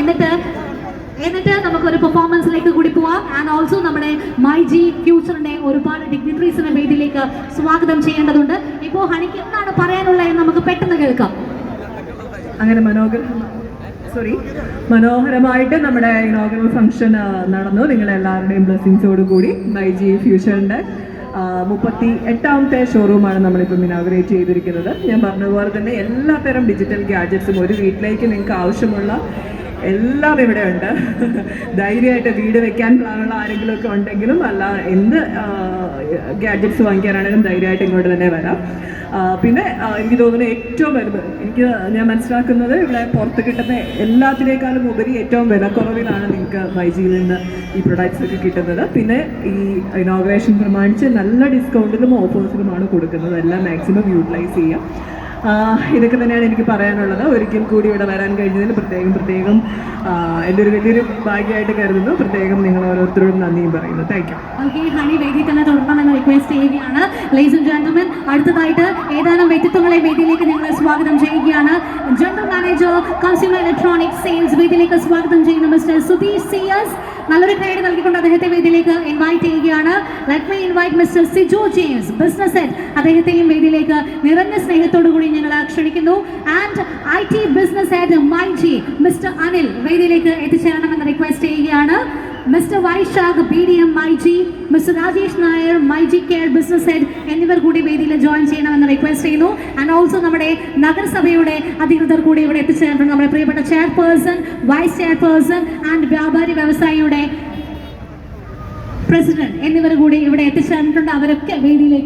എന്നിട്ട് നമുക്കൊരു പെർഫോമൻസിലേക്ക് കൂടി പോവാം. ആൻഡ് ഓൾസോ നമ്മുടെ മൈജി ഫ്യൂച്ചറിന്റെ ഒരുപാട് ഡിഗ്നിറ്ററീസിനെ വേദിയിലേക്ക് സ്വാഗതം ചെയ്യേണ്ടതുണ്ട്. ഇപ്പോൾ ഹണിക്ക് എന്താണ് പറയാനുള്ളത് നമുക്ക് പെട്ടെന്ന് കേൾക്കാം. അങ്ങനെ മനോഹരമായിട്ട് നമ്മുടെ ഇനോഗ്രൽ ഫംഗ്ഷൻ നടന്നു. നിങ്ങളെല്ലാവരുടെയും ബ്ലെസ്സിങ്സോട് കൂടി മൈജി ഫ്യൂച്ചറിന്റെ 38ാമത്തെ ഷോറൂമാണ് നമ്മളിപ്പം ഇനോഗ്രേറ്റ് ചെയ്തിരിക്കുന്നത്. ഞാൻ പറഞ്ഞതുപോലെ തന്നെ എല്ലാത്തരം ഡിജിറ്റൽ ഗാഡ്ജറ്റ്സും ഒരു വീട്ടിലേക്ക് നിങ്ങൾക്ക് ആവശ്യമുള്ള എല്ലാം ഇവിടെ ഉണ്ട്. ധൈര്യമായിട്ട് വീട് വെക്കാൻ പ്ലാനുള്ള ആരെങ്കിലും ഒക്കെ ഉണ്ടെങ്കിലും അല്ല എന്ത് ഗാഡ്ജറ്റ്സ് വാങ്ങിക്കാനാണെങ്കിലും ധൈര്യമായിട്ട് ഇങ്ങോട്ട് തന്നെ വരാം. പിന്നെ എനിക്ക് തോന്നുന്നു ഏറ്റവും വലുത് ഞാൻ മനസ്സിലാക്കുന്നത് ഇവിടെ പുറത്ത് കിട്ടുന്ന എല്ലാത്തിനേക്കാളും ഉപരി ഏറ്റവും വിലക്കുറവിലാണ് നിങ്ങൾക്ക് മൈജിയിൽ നിന്ന് ഈ പ്രൊഡക്ട്സ് ഒക്കെ കിട്ടുന്നത്. പിന്നെ ഈ ഇനോഗ്രേഷൻ പ്രമാണിച്ച് നല്ല ഡിസ്കൗണ്ടിലും ഓഫേഴ്സിലുമാണ് കൊടുക്കുന്നത്. എല്ലാം മാക്സിമം യൂട്ടിലൈസ് ചെയ്യാം. ഇതൊക്കെ തന്നെയാണ് എനിക്ക് പറയാനുള്ളത്. ഒരിക്കൽ കൂടി ഇവിടെ വരാൻ കഴിഞ്ഞതിൽ പ്രത്യേകം എൻ്റെ ഒരു വലിയൊരു ഭാഗ്യമായിട്ട് കരുതുന്നു. പ്രത്യേകം നിങ്ങൾ ഓരോരുത്തരോടും നന്ദിയും പറയുന്നു. Thank you. ഓക്കെ ഹണി, വേദി തന്നെ തുടരണമെന്ന് റിക്വസ്റ്റ് ചെയ്യുകയാണ്. ലേഡീസ് ആൻഡ് ജെന്റിൽമെൻ, അടുത്തതായിട്ട് ഏതാനും വ്യക്തിത്വങ്ങളെ വേദിയിലേക്ക് ഞങ്ങൾ സ്വാഗതം ചെയ്യുകയാണ്. General manager consumer electronics sales വേദിയിലേക്ക് സ്വാഗതം ചെയ്യുന്ന മിസ്റ്റർ സുധീഷ് സിയസ്. നല്ലൊരു ക്രെഡിറ്റ് നൽകിക്കൊണ്ട് അദ്ദേഹത്തെ വേദിയിലേക്ക് ഇൻവൈറ്റ് ചെയ്യുകയാണ്. Let me invite mister Sijo James, business head. അദ്ദേഹത്തെയും വേദിയിലേക്ക് നിറഞ്ഞ സ്നേഹത്തോടു കൂടി ഞങ്ങൾ ക്ഷണിക്കുന്നു. And IT business head MyG mister Anil വേദിയിലേക്ക് എത്തിച്ചേരണമെന്ന് റിക്വസ്റ്റ് ചെയ്യുകയാണ്. Mister Vaishakh BDM MyG, mister Rajesh Nair MyG care business head എന്നിവർ കൂടി വേദിയിൽ ജോയിൻ ചെയ്യണമെന്ന് റിക്വസ്റ്റ് ചെയ്യുന്നു. ആൻഡ് ഓൾസോ നമ്മുടെ നഗരസഭയുടെ അധികൃതർ കൂടി ഇവിടെ എത്തിച്ചേർന്നിട്ടുണ്ട്. നമ്മുടെ പ്രിയപ്പെട്ട ചെയർപേഴ്സൺ, വൈസ് ചെയർപേഴ്സൺ ആൻഡ് വ്യാപാരി വ്യവസായിയുടെ പ്രസിഡന്റ് എന്നിവർ കൂടി ഇവിടെ എത്തിച്ചേർന്നിട്ടുണ്ട്. അവരൊക്കെ വേദിയിലേക്ക്